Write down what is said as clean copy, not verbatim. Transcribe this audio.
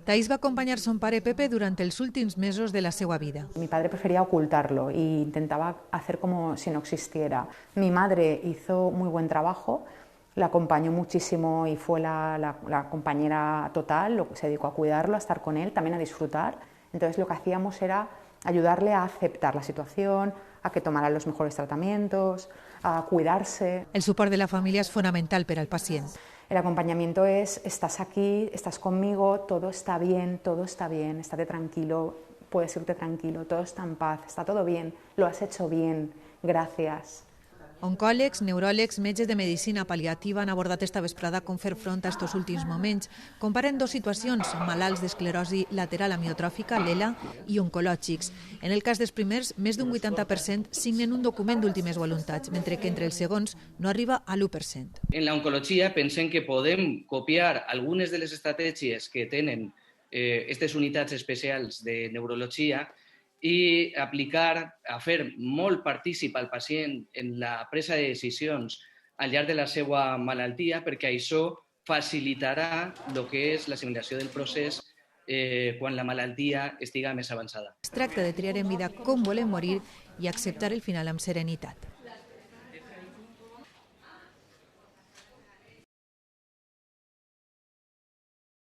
Thais va acompañar son pare Pepe durante els últims mesos de la seva vida. Mi padre prefería ocultarlo e intentaba hacer como si no existiera. Mi madre hizo muy buen trabajo, la acompañó muchísimo y fue la compañera total, se dedicó a cuidarlo, a estar con él, también a disfrutar. Entonces lo que hacíamos era ayudarle a aceptar la situación, a que tomara los mejores tratamientos, a cuidarse. El suport de la família és fonamental per al pacient. El acompañamiento es, estás aquí, estás conmigo, todo está bien, estate tranquilo, puedes irte tranquilo, todo está en paz, está todo bien, lo has hecho bien, gracias. Oncòlegs, neuròlegs, metges de medicina pal·liativa han abordat esta vesprada com fer front a estos últims moments. Comparen dues situacions, malalts d'esclerosi lateral amiotròfica, l'ELA, i oncològics. En el cas dels primers, més d'un 80% signen un document d'últimes voluntats, mentre que entre els segons no arriba a l'1%. En la oncologia pensem que podem copiar algunes de les estratègies que tenen aquestes unitats especials de neurologia i aplicar, a fer molt partícip al pacient en la presa de decisions al llarg de la seva malaltia, perquè això facilitarà el que és l'assimilació del procés quan la malaltia estiga més avançada. Es tracta de triar en vida com volem morir i acceptar el final amb serenitat.